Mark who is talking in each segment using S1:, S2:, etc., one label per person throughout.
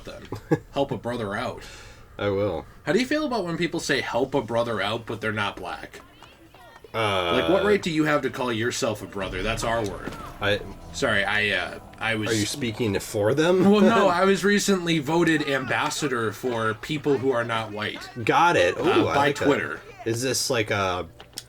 S1: out then. Help a brother out.
S2: I will.
S1: How do you feel about when people say help a brother out, but they're not black? Like, what right do you have to call yourself a brother? That's our word. Sorry, I was...
S2: Are you speaking for them?
S1: Well, no, I was recently voted ambassador for people who are not white.
S2: Got it. Ooh,
S1: by Twitter.
S2: Is this like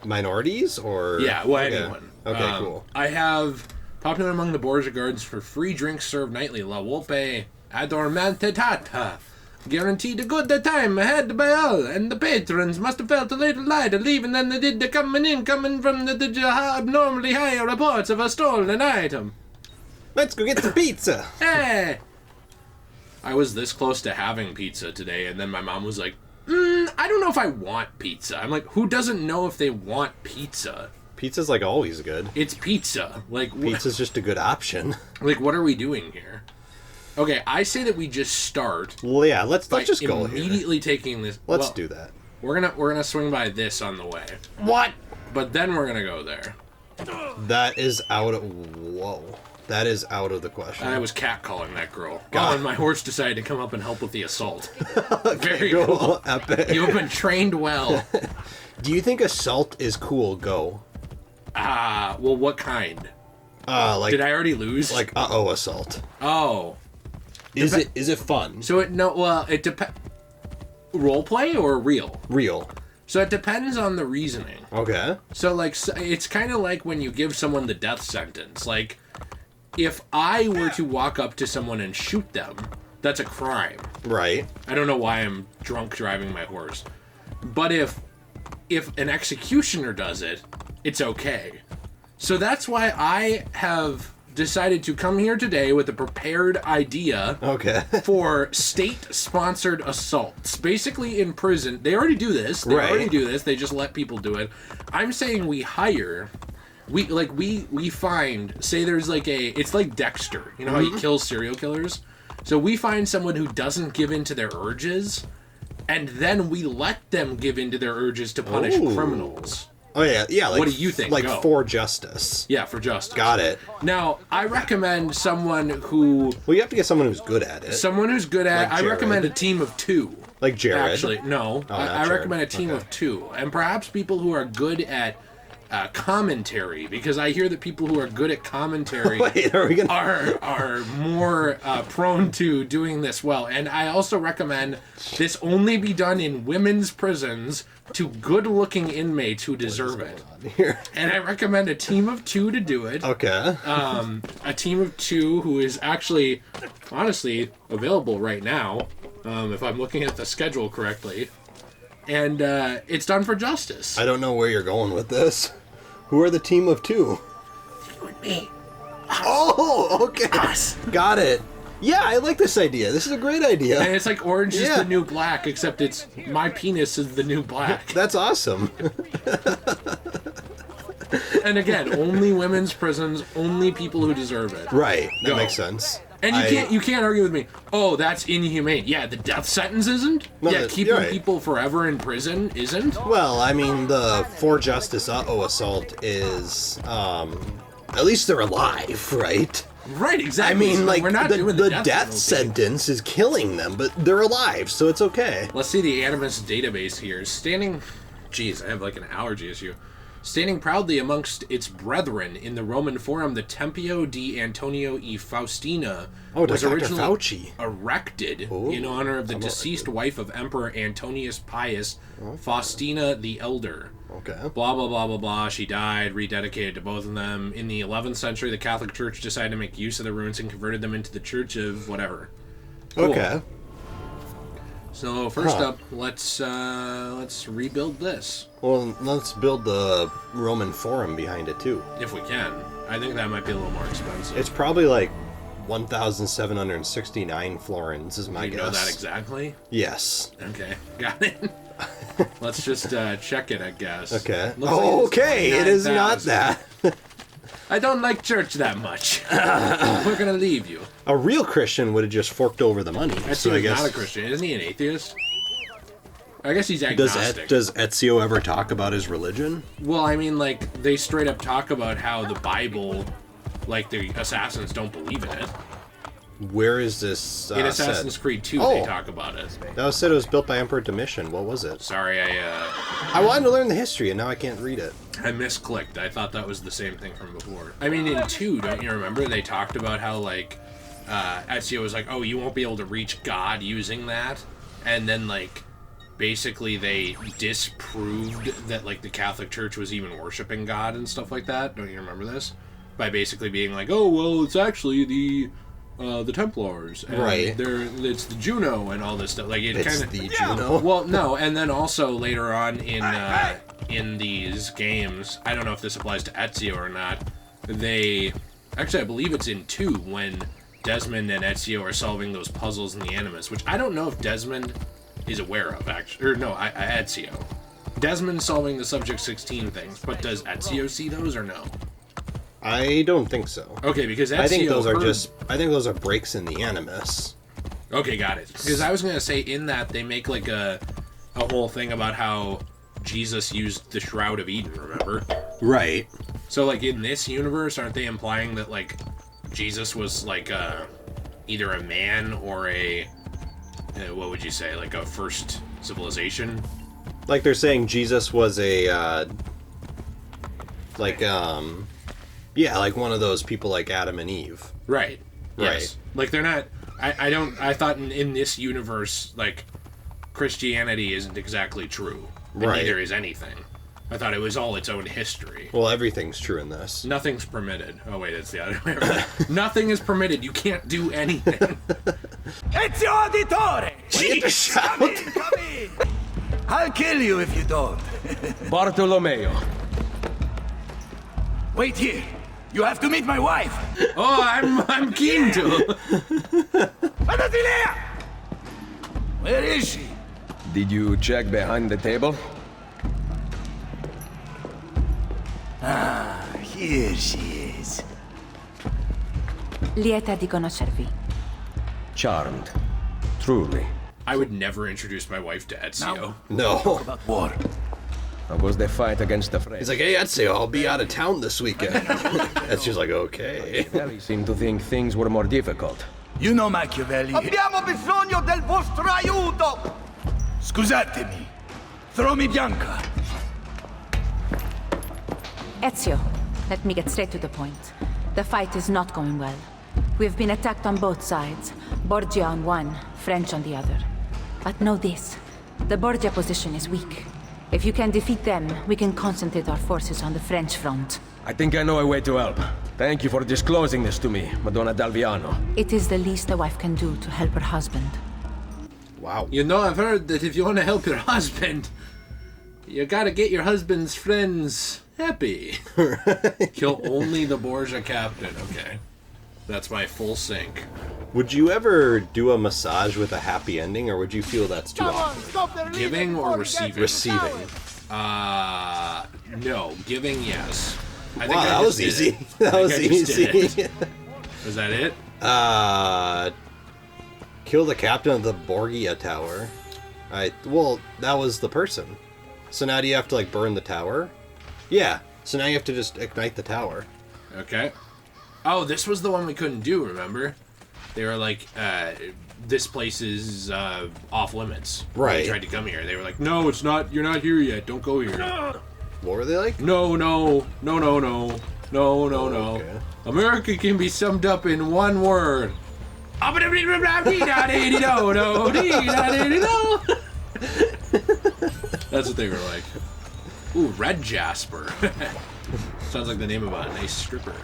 S2: minorities or?
S1: Yeah, well, anyone.
S2: Okay, cool.
S1: I have popular among the Borgia guards for free drinks served nightly. La Volpe Adormentata. Guaranteed a good time ahead by all, and the patrons must have felt a little lighter leaving than they did coming from the abnormally higher reports of a stolen item.
S2: Let's go get some pizza.
S1: Hey! I was this close to having pizza today, and then my mom was like, I don't know if I want pizza. I'm like, who doesn't know if they want pizza?
S2: Pizza's like always good.
S1: It's pizza. Like
S2: pizza's just a good option.
S1: Like, what are we doing here? Okay, I say that we just start.
S2: Well, yeah, let's just go
S1: immediately taking this.
S2: Let's do that.
S1: We're gonna swing by this on the way.
S2: What?
S1: But then we're gonna go there.
S2: That is out of That is out of the question.
S1: I was catcalling that girl. God. And my horse decided to come up and help with the assault. Very
S2: cool.
S1: cool.
S2: Epic.
S1: You have been trained well.
S2: Do you think assault is cool? Go.
S1: Well, what kind?
S2: Like.
S1: Did I already lose?
S2: Like assault.
S1: Oh.
S2: Is it fun?
S1: So it depends. Role play or real?
S2: Real.
S1: So it depends on the reasoning.
S2: Okay.
S1: So it's kind of like when you give someone the death sentence. Like, if I were to walk up to someone and shoot them, that's a crime.
S2: Right.
S1: I don't know why I'm drunk driving my horse. But if an executioner does it, it's okay. So that's why I have decided to come here today with a prepared idea for state-sponsored assaults. Basically, in prison, they already do this. They just let people do it. I'm saying we hire... We find, say there's it's like Dexter. You know how he kills serial killers? So we find someone who doesn't give in to their urges, and then we let them give in to their urges to punish criminals.
S2: Oh, yeah. Like,
S1: what do you think?
S2: Like for justice.
S1: Yeah, for justice.
S2: Got it.
S1: Now, I recommend someone who...
S2: Well, you have to get someone who's good at it.
S1: Someone who's good at it. I recommend a team of 2.
S2: Like Jared?
S1: Actually, no. I recommend a team of 2. And perhaps people who are good at commentary, because I hear that people who are good at commentary are more prone to doing this well. And I also recommend this only be done in women's prisons to good-looking inmates who deserve it. And I recommend a team of 2 to do it.
S2: Okay.
S1: A team of 2 who is actually, honestly, available right now, if I'm looking at the schedule correctly. And it's done for justice.
S2: I don't know where you're going with this. Who are the team of 2?
S1: You and me. Us.
S2: Oh, okay.
S1: Us.
S2: Got it. Yeah, I like this idea. This is a great idea.
S1: And it's like Orange is the New Black, except it's my penis is the new black.
S2: That's awesome.
S1: And again, only women's prisons, only people who deserve it.
S2: Right. That makes sense.
S1: And you can't argue with me. Oh, that's inhumane. Yeah, the death sentence isn't. No, yeah, keeping people forever in prison isn't.
S2: Well, I mean, the for justice assault is at least they're alive, right?
S1: Right, exactly.
S2: I mean,
S1: so
S2: like
S1: we're not doing
S2: the death sentence is killing them, but they're alive, so it's okay.
S1: Let's see the Animus database here. Jeez, I have like an allergy issue. Standing proudly amongst its brethren in the Roman Forum, the Tempio di Antonio e Faustina was originally erected in honor of the deceased wife of Emperor Antonius Pius, Faustina the Elder.
S2: Okay.
S1: Blah, blah, blah, blah, blah. She died, rededicated to both of them. In the 11th century, the Catholic Church decided to make use of the ruins and converted them into the Church of whatever. Cool.
S2: Okay.
S1: So first up, let's rebuild this.
S2: Well, let's build the Roman Forum behind it too.
S1: If we can. I think that might be a little more expensive.
S2: It's probably like 1,769 florins is my guess.
S1: You know that exactly?
S2: Yes.
S1: Okay, got it. Let's just check it, I guess.
S2: Okay. Okay, it is not that.
S1: I don't like church that much. We're gonna leave you.
S2: A real Christian would have just forked over the money.
S1: So I guess not a Christian. Isn't he an atheist? I guess he's agnostic.
S2: Does Ezio ever talk about his religion?
S1: Well, I mean, like, they straight up talk about how the Bible, like, the assassins don't believe in it.
S2: Where is this
S1: In Assassin's
S2: set?
S1: Creed 2,
S2: Oh.
S1: they talk about it.
S2: That was said it was built by Emperor Domitian. What was it?
S1: Sorry,
S2: I wanted to learn the history, and now I can't read it.
S1: I misclicked. I thought that was the same thing from before. I mean, in 2, don't you remember? They talked about how, like, Ezio was like, oh, you won't be able to reach God using that. And then, like, basically they disproved that, like, the Catholic Church was even worshiping God and stuff like that. Don't you remember this? By basically being like, oh, well, it's actually the Templars. And
S2: right.
S1: It's the Juno and all this stuff. Like, it kind of
S2: the Juno?
S1: Well, no, and then also later on in these games, I don't know if this applies to Ezio or not, actually, I believe it's in 2 when Desmond and Ezio are solving those puzzles in the Animus, which I don't know if Desmond is aware of, actually. Or no, Ezio. Desmond's solving the Subject 16 things, but does Ezio see those or no?
S2: I don't think so.
S1: Okay, because Ezio
S2: I think those are breaks in the Animus.
S1: Okay, got it. Because I was going to say in that they make like a whole thing about how Jesus used the Shroud of Eden, remember?
S2: Right.
S1: So like in this universe, aren't they implying that like Jesus was like either a man or a what would you say, like a first civilization?
S2: Like they're saying Jesus was a like one of those people like Adam and Eve.
S1: Right.
S2: Right.
S1: Yes. Like they're not. I thought in this universe like Christianity isn't exactly true. And
S2: Right.
S1: neither is anything. I thought it was all its own history.
S2: Well, everything's true in this.
S1: Nothing's permitted. Oh wait, it's the other way around. Nothing is permitted. You can't do anything.
S3: Ezio Auditore!
S2: Jesus!
S3: Come in! I'll kill you if you don't.
S4: Bartolomeo.
S3: Wait here. You have to meet my wife.
S1: Oh, I'm keen to.
S3: Madasilea! Where is she?
S4: Did you check behind the table?
S3: Here she is.
S5: Lieta di conoscervi.
S4: Charmed. Truly.
S1: I would never introduce my wife to Ezio.
S2: No.
S3: About war.
S4: How was the fight against the French?
S2: He's like, hey, Ezio, I'll be out of town this weekend. Ezio's like, okay.
S4: Machiavelli seemed to think things were more difficult.
S3: You know Machiavelli.
S6: Abbiamo bisogno del vostro aiuto!
S3: Scusatemi. Throw me Bianca.
S5: Ezio, let me get straight to the point. The fight is not going well. We have been attacked on both sides. Borgia on one, French on the other. But know this. The Borgia position is weak. If you can defeat them, we can concentrate our forces on the French front.
S4: I think I know a way to help. Thank you for disclosing this to me, Madonna Dalviano.
S5: It is the least a wife can do to help her husband.
S2: Wow.
S1: You know, I've heard that if you want to help your husband, you gotta get your husband's friends happy. Kill only the Borgia captain. Okay. That's my full sync.
S2: Would you ever do a massage with a happy ending, or would you feel that's too awkward?
S1: Giving or receiving?
S2: Receiving.
S1: No. Giving, yes. I
S2: Wow,
S1: I
S2: that
S1: just
S2: was
S1: did
S2: easy.
S1: it.
S2: That
S1: I
S2: was
S1: think I just did
S2: easy.
S1: it. Was that it?
S2: Kill the captain of the Borgia tower. Well, that was the person. So now do you have to, like, burn the tower? Yeah. So now you have to just ignite the tower.
S1: Okay. Oh, this was the one we couldn't do, remember? They were like, this place is off limits. When
S2: Right.
S1: we tried to come here. They were like, no, it's not, you're not here yet. Don't go here.
S2: What were they like?
S1: No.
S2: Okay.
S1: America can be summed up in one word. That's what they were like. Ooh, Red Jasper. Sounds like the name of a nice stripper.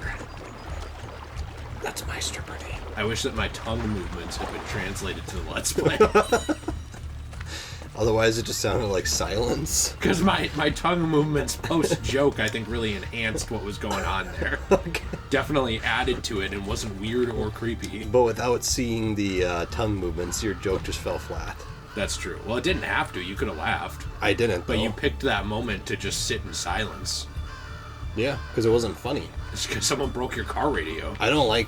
S2: That's my stripper name.
S1: I wish that my tongue movements had been translated to the Let's Play.
S2: Otherwise, it just sounded like silence.
S1: Because my tongue movements post-joke, I think, really enhanced what was going on there.
S2: Okay.
S1: Definitely added to it and wasn't weird or creepy.
S2: But without seeing the tongue movements, your joke just fell flat.
S1: That's true. Well, it didn't have to. You could have laughed.
S2: I didn't,
S1: But
S2: though.
S1: you picked that moment to just sit in silence.
S2: Yeah, because it wasn't funny.
S1: It's because someone broke your car radio.
S2: I don't like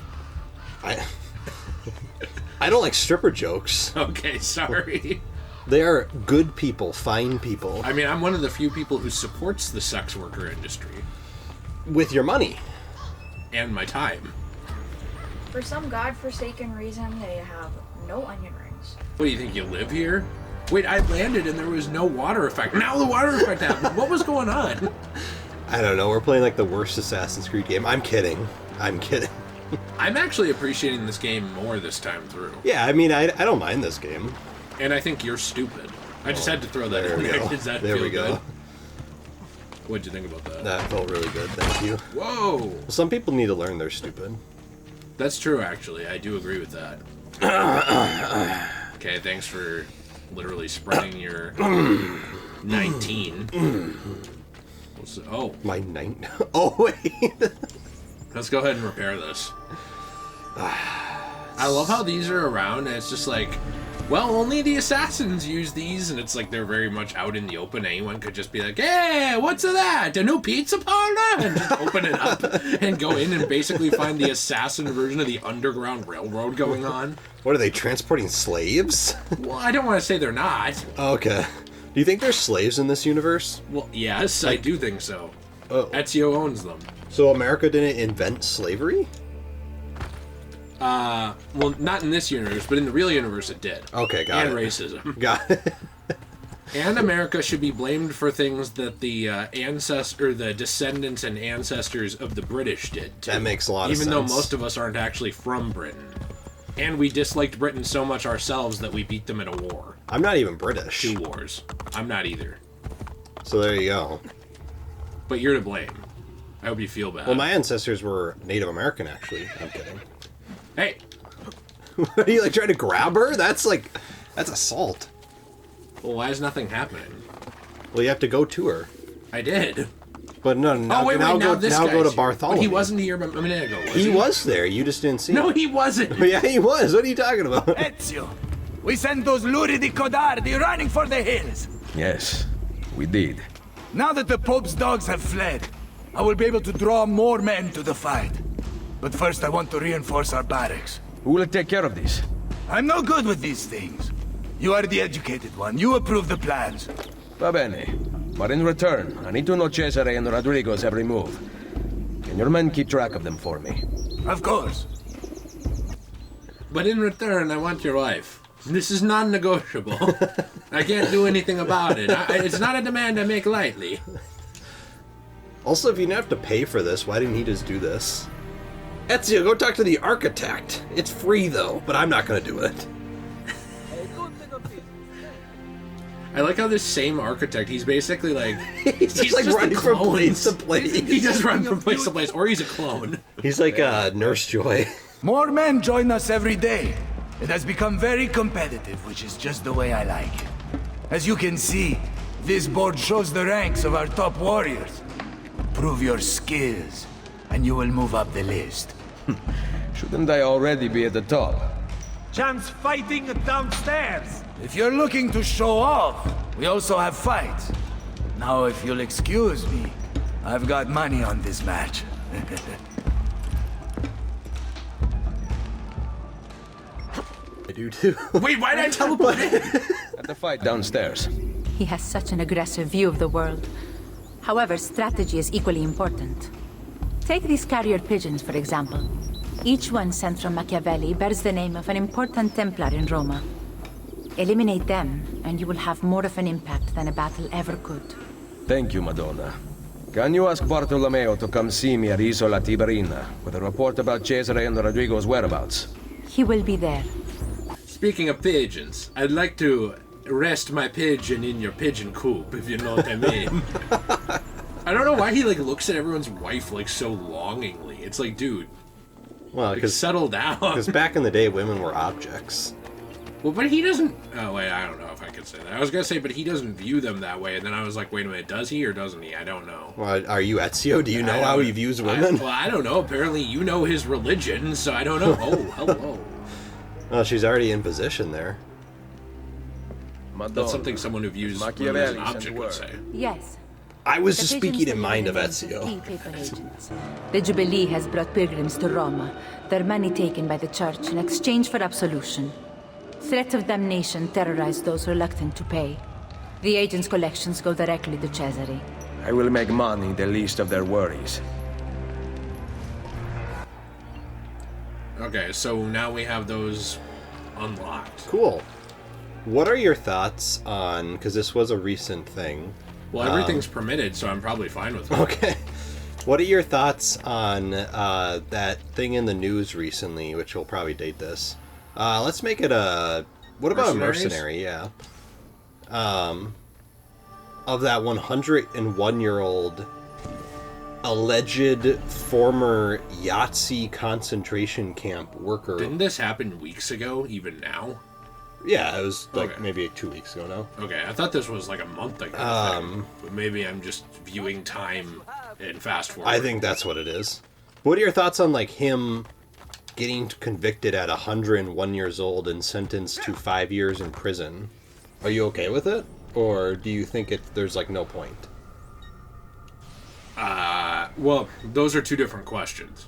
S2: stripper jokes.
S1: Okay, sorry.
S2: They are good people, fine people.
S1: I mean, I'm one of the few people who supports the sex worker industry.
S2: With your money.
S1: And my time.
S7: For some godforsaken reason, they have no onion rings.
S1: What do you think, you live here? Wait, I landed and there was no water effect. Now the water effect happened. What was going on?
S2: I don't know. We're playing like the worst Assassin's Creed game. I'm kidding. I'm
S1: actually appreciating this game more this time through.
S2: Yeah, I mean, I don't mind this game.
S1: And I think you're stupid. I just had to throw that in there. Does that
S2: there
S1: feel
S2: we go.
S1: good? What'd you think about that?
S2: That felt really good. Thank you.
S1: Whoa!
S2: Well, some people need to learn they're stupid.
S1: That's true, actually. I do agree with that. Okay, thanks for literally spreading your 19. Oh.
S2: My 9? Oh, wait.
S1: Let's go ahead and repair this. I love how these are around, and it's just like, well, only the assassins use these, and it's like they're very much out in the open. Anyone could just be like, hey, what's that? A new pizza parlor? And just open it up and go in and basically find the assassin version of the Underground Railroad going on.
S2: What are they, transporting slaves?
S1: Well, I don't want to say they're not.
S2: Okay. Do you think there's slaves in this universe?
S1: Well, yes, I do think so.
S2: Oh.
S1: Ezio owns them.
S2: So America didn't invent slavery?
S1: Well, not in this universe, but in the real universe it did.
S2: Okay, got it.
S1: And racism.
S2: Got it.
S1: And America should be blamed for things that the the descendants and ancestors of the British did, too.
S2: That makes a lot of sense.
S1: Even though most of us aren't actually from Britain. And we disliked Britain so much ourselves that we beat them in a war.
S2: I'm not even British.
S1: 2 wars. I'm not either.
S2: So there you go.
S1: But you're to blame. I hope you feel bad.
S2: Well, my ancestors were Native American, actually. I'm kidding.
S1: Hey!
S2: Are you, like, trying to grab her? That's assault.
S1: Well, why is nothing happening?
S2: Well, you have to go to her.
S1: I did.
S2: But no, now, now go to Bartholomew.
S1: But he wasn't here a minute ago, was he?
S2: He was there. You just didn't see him.
S1: No, he wasn't.
S2: Yeah, he was. What are you talking about?
S3: Ezio, we sent those luridi codardi running for the hills.
S4: Yes, we did.
S3: Now that the Pope's dogs have fled, I will be able to draw more men to the fight. But first I want to reinforce our barracks.
S4: Who will take care of this?
S3: I'm no good with these things. You are the educated one. You approve the plans.
S4: Va bene. But in return, I need to know Cesare and Rodrigo's every move. Can your men keep track of them for me?
S3: Of course.
S1: But in return, I want your life. This is non-negotiable. I can't do anything about it. It's not a demand I make lightly.
S2: Also, if you didn't have to pay for this, why didn't he just do this? Ezio, go talk to the architect. It's free, though, but I'm not going to do it.
S1: I like how this same architect, he's basically like...
S2: he's just like running from place to place.
S1: He does run from place to place, or he's a clone.
S2: He's like Nurse Joy.
S3: More men join us every day. It has become very competitive, which is just the way I like it. As you can see, this board shows the ranks of our top warriors. Prove your skills, and you will move up the list.
S4: Shouldn't I already be at the top?
S6: Chance fighting downstairs.
S3: If you're looking to show off, we also have fights. Now, if you'll excuse me, I've got money on this match.
S2: I do too.
S1: Wait, why did I teleport in?
S4: At the fight downstairs.
S5: He has such an aggressive view of the world. However, strategy is equally important. Take these carrier pigeons, for example. Each one sent from Machiavelli bears the name of an important Templar in Roma. Eliminate them, and you will have more of an impact than a battle ever could.
S4: Thank you, Madonna. Can you ask Bartolomeo to come see me at Isola Tiberina with a report about Cesare and Rodrigo's whereabouts?
S5: He will be there.
S1: Speaking of pigeons, I'd like to rest my pigeon in your pigeon coop, if you know what I mean. I don't know why he looks at everyone's wife so longingly. It's like, dude,
S2: Well, because
S1: settle down.
S2: Because back in the day, women were objects.
S1: Well, but he doesn't... Oh, wait, I don't know if I could say that. I was going to say, but he doesn't view them that way, and then I was like, wait a minute, does he or doesn't he? I don't know.
S2: Well, are you Ezio? Do you know how he views women?
S1: I don't know. Apparently you know his religion, so I don't know. Oh, hello.
S2: Well, she's already in position there.
S4: Madonna.
S1: That's something someone who views women as an object would say.
S5: Yes.
S2: I was
S5: The
S2: just
S5: pigeons
S2: speaking in
S5: deliver
S2: mind
S5: the
S2: of
S5: names
S2: Ezio.
S5: key paper agents. The Jubilee has brought pilgrims to Roma, their money taken by the church in exchange for absolution. Threat of damnation terrorized those reluctant to pay. The agents' collections go directly to Cesare.
S4: I will make money the least of their worries.
S1: Okay, so now we have those unlocked.
S2: Cool. What are your thoughts on, because this was a recent thing.
S1: Well, everything's permitted, so I'm probably fine with it.
S2: Okay. What are your thoughts on that thing in the news recently, which will probably date this? Let's make it a... What about a mercenary? Yeah. Of that 101-year-old alleged former Yahtzee concentration camp worker.
S1: Didn't this happen weeks ago, even now?
S2: Yeah, it was like
S1: Okay.
S2: maybe 2 weeks ago now.
S1: Okay, I thought this was like a month ago. But maybe I'm just viewing time and fast forward.
S2: I think that's what it is. What are your thoughts on like him getting convicted at 101 years old and sentenced to 5 years in prison? Are you okay with it, or do you think there's like no point?
S1: Well, those are two different questions.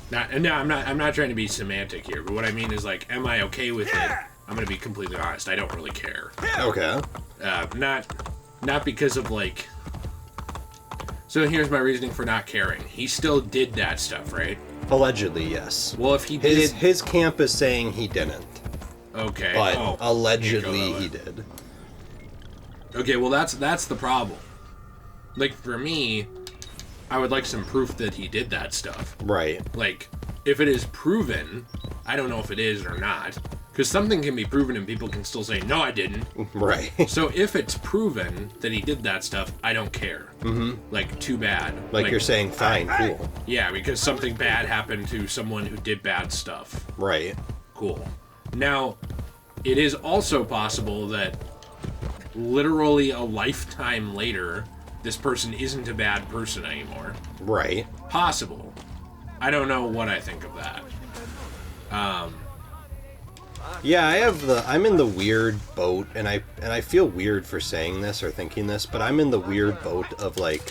S1: Now, I'm not trying to be semantic here, but what I mean is like, am I okay with it? I'm gonna be completely honest. I don't really care.
S2: Okay.
S1: Not because of like. So here's my reasoning for not caring. He still did that stuff, right?
S2: Allegedly, yes.
S1: Well, if he did,
S2: His camp is saying he didn't,
S1: okay.
S2: but allegedly
S1: here you go,
S2: he did.
S1: Okay, well that's the problem. Like for me, I would like some proof that he did that stuff.
S2: Right.
S1: Like, if it is proven, I don't know if it is or not, because something can be proven and people can still say, no, I didn't.
S2: Right.
S1: So if it's proven that he did that stuff, I don't care. Mm-hmm. Like, too bad.
S2: Like you're saying, fine, cool.
S1: Yeah, because something bad happened to someone who did bad stuff.
S2: Right.
S1: Cool. Now, it is also possible that literally a lifetime later, this person isn't a bad person anymore.
S2: Right.
S1: Possible. I don't know what I think of that.
S2: Yeah, I'm in the weird boat, and I feel weird for saying this or thinking this, but I'm in the weird boat of like,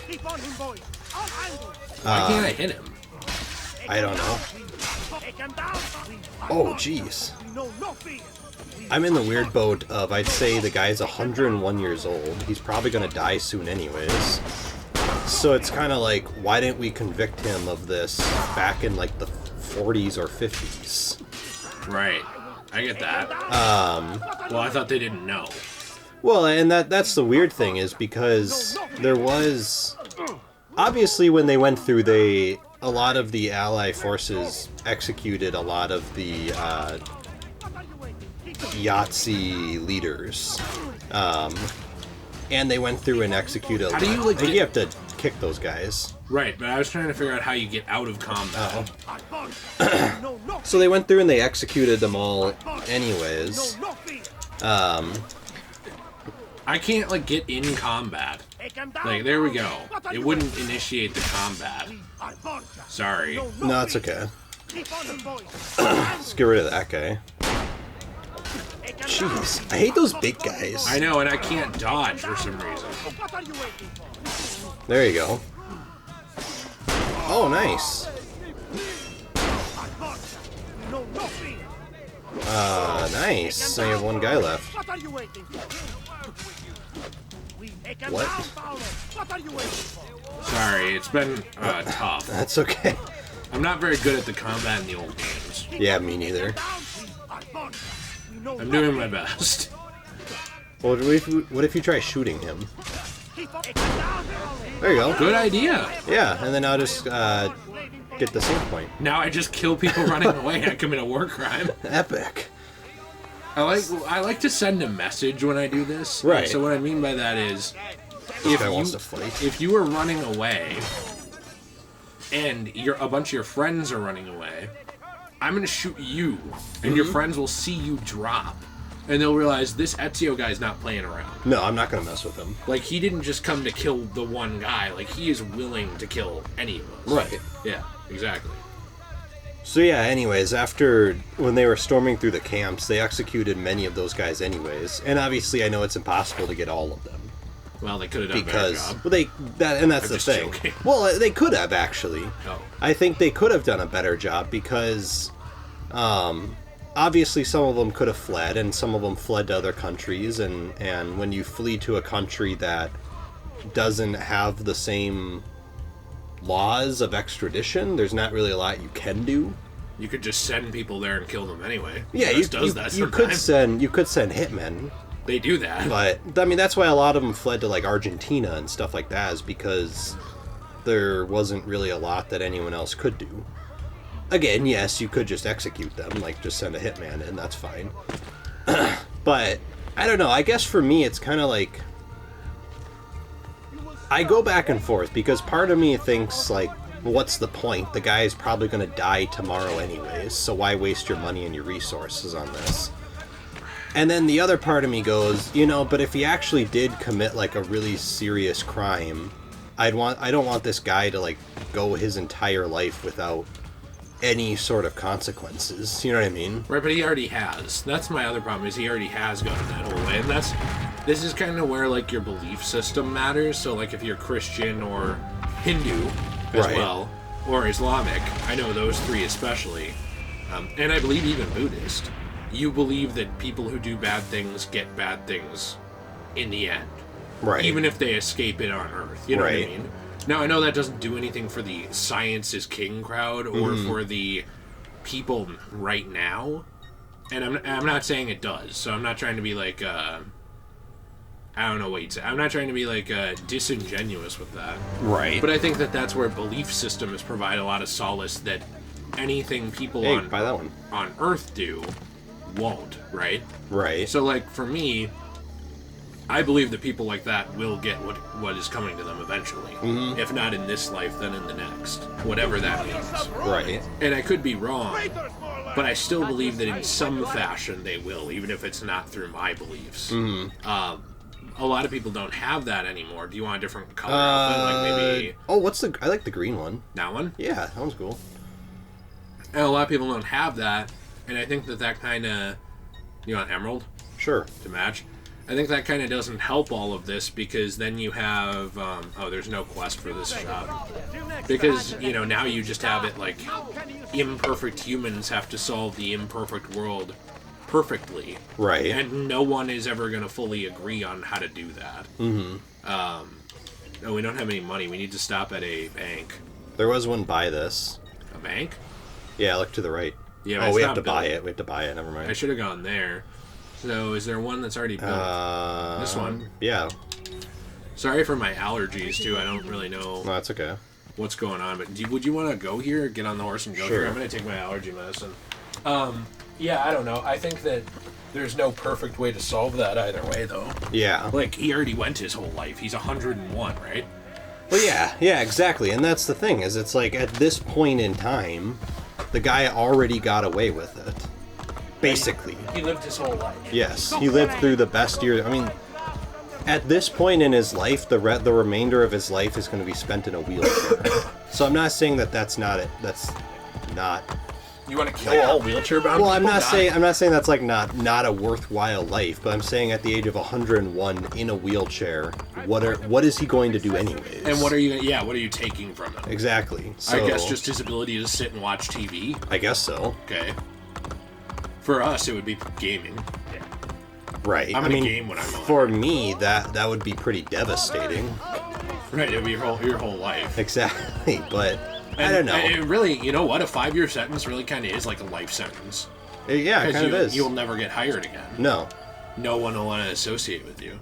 S1: Why can't I hit him?
S2: I don't know. Oh, jeez. I'm in the weird boat of, I'd say the guy's 101 years old. He's probably gonna die soon anyways. So it's kind of like, why didn't we convict him of this back in like the 40s or 50s?
S1: Right. I get that. Well, I thought they didn't know.
S2: Well, and that's the weird thing is because there was... Obviously, when they went through, a lot of the Ally forces executed a lot of the Yahtzee leaders. And they went through and executed...
S1: How do you, like,
S2: I think you have to kick those guys.
S1: Right, but I was trying to figure out how you get out of combat.
S2: So they went through and they executed them all anyways.
S1: I can't, like, get in combat. Like, there we go. It wouldn't initiate the combat. Sorry.
S2: No, it's okay. Let's get rid of that guy. Jeez, I hate those big guys.
S1: I know, and I can't dodge for some reason.
S2: There you go. Oh, nice. Nice. So you have one guy left. What?
S1: Sorry, it's been tough.
S2: That's okay.
S1: I'm not very good at the combat in the old games.
S2: Yeah, me neither.
S1: I'm doing my best.
S2: Well, what if you try shooting him? There you go.
S1: Good idea.
S2: Yeah, and then I'll just get the save point.
S1: Now I just kill people running away. I commit a war crime.
S2: Epic.
S1: I like to send a message when I do this.
S2: Right.
S1: So what I mean by that is,
S2: This guy wants to fight.
S1: if you are running away, and a bunch of your friends are running away, I'm gonna shoot you, and your friends will see you drop, and they'll realize this Ezio guy's not playing around.
S2: No, I'm not gonna mess with him.
S1: Like, he didn't just come to kill the one guy. Like, he is willing to kill any of us.
S2: Right.
S1: Yeah, exactly.
S2: So yeah, anyways, when they were storming through the camps, they executed many of those guys anyways. And obviously I know it's impossible to get all of them.
S1: Well, they could have done a
S2: Because
S1: better job.
S2: that's
S1: I'm
S2: the
S1: just
S2: thing.
S1: joking.
S2: Well, they could have actually.
S1: Oh.
S2: I think they could have done a better job because obviously some of them could have fled and some of them fled to other countries, and when you flee to a country that doesn't have the same laws of extradition, there's not really a lot you can do.
S1: You could just send people there and kill them anyway.
S2: Yeah, you could send hitmen.
S1: They do that.
S2: But I mean, that's why a lot of them fled to like Argentina and stuff like that, is because there wasn't really a lot that anyone else could do. Again, yes, you could just execute them, like just send a hitman in, that's fine. But I don't know, I guess for me it's kind of like, I go back and forth, because part of me thinks like, what's the point? The guy is probably going to die tomorrow anyways, so why waste your money and your resources on this? And then the other part of me goes, you know, but if he actually did commit like a really serious crime, I don't want this guy to like go his entire life without any sort of consequences. You know what I mean?
S1: Right, but he already has. That's my other problem, is he already has gone that whole way. And this is kind of where like your belief system matters. So like if you're Christian or Hindu as well, or Islamic, I know those three especially, and I believe even Buddhist, you believe that people who do bad things get bad things in the end.
S2: Right.
S1: Even if they escape it on Earth. You know what I mean? Now, I know that doesn't do anything for the science is king crowd or for the people right now. And I'm not saying it does. So I'm not trying to be like, I don't know what you'd say. I'm not trying to be like disingenuous with that.
S2: Right.
S1: But I think that that's where belief systems provide a lot of solace that anything people on Earth do won't, right?
S2: Right.
S1: So, like, for me, I believe that people like that will get what is coming to them eventually. If not in this life, then in the next. Whatever that means.
S2: Right.
S1: And I could be wrong, but I still believe that in some fashion they will, even if it's not through my beliefs. A lot of people don't have that anymore. Do you want a different color outfit? Like maybe...
S2: Oh, I like the green one.
S1: That one?
S2: Yeah, that one's cool.
S1: And a lot of people don't have that, and I think that kind of... You want emerald?
S2: Sure.
S1: To match? I think that kind of doesn't help all of this, because then you have... there's no quest for this shop. Because, you know, now you just have it like... Imperfect humans have to solve the imperfect world perfectly.
S2: Right.
S1: And no one is ever going to fully agree on how to do that. No, we don't have any money. We need to stop at a bank.
S2: There was one by this.
S1: A bank?
S2: Yeah, look to the right.
S1: Yeah,
S2: oh, we have to buy it. We have to buy it. Never mind.
S1: I should have gone there. So, is there one that's already built? This one?
S2: Yeah.
S1: Sorry for my allergies, too. I don't really know
S2: No, that's okay.
S1: what's going on. But would you want to go here? Get on the horse and go
S2: Sure.
S1: here? I'm going to take my allergy medicine. Yeah, I don't know. I think that there's no perfect way to solve that either way, though.
S2: Yeah.
S1: Like, he already went his whole life. He's 101, right?
S2: Well, yeah, exactly. And that's the thing, is it's like, at this point in time, the guy already got away with it. Basically.
S1: He lived his whole life.
S2: Yes, he lived through the best years. I mean, at this point in his life, the remainder of his life is going to be spent in a wheelchair. So I'm not saying that that's not it. That's not...
S1: You want to kill all wheelchair-bound
S2: Well,
S1: people?
S2: I'm not saying that's like not a worthwhile life, but I'm saying at the age of 101 in a wheelchair, what is he going to do anyways?
S1: And what are you taking from him?
S2: Exactly. So,
S1: I guess just his ability to sit and watch TV.
S2: I guess so.
S1: Okay. For us, it would be gaming.
S2: Right.
S1: I'm in a game when I'm on.
S2: For me, that would be pretty devastating.
S1: Right, it would be your whole life.
S2: Exactly, but I don't know.
S1: It really, you know what? A 5-year sentence really kind of is like a life sentence.
S2: Yeah, it kind of is.
S1: You'll never get hired again.
S2: No.
S1: No one will want to associate with you.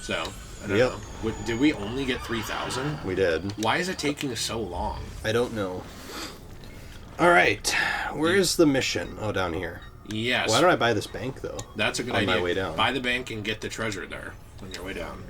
S1: So, I don't know. Did we only get 3,000?
S2: We did.
S1: Why is it taking so long?
S2: I don't know. All right, where's the mission? Oh, down here.
S1: Yes.
S2: Why don't I buy this bank, though?
S1: That's a good idea.
S2: On my way down.
S1: Buy the bank and get the treasure there on your way down.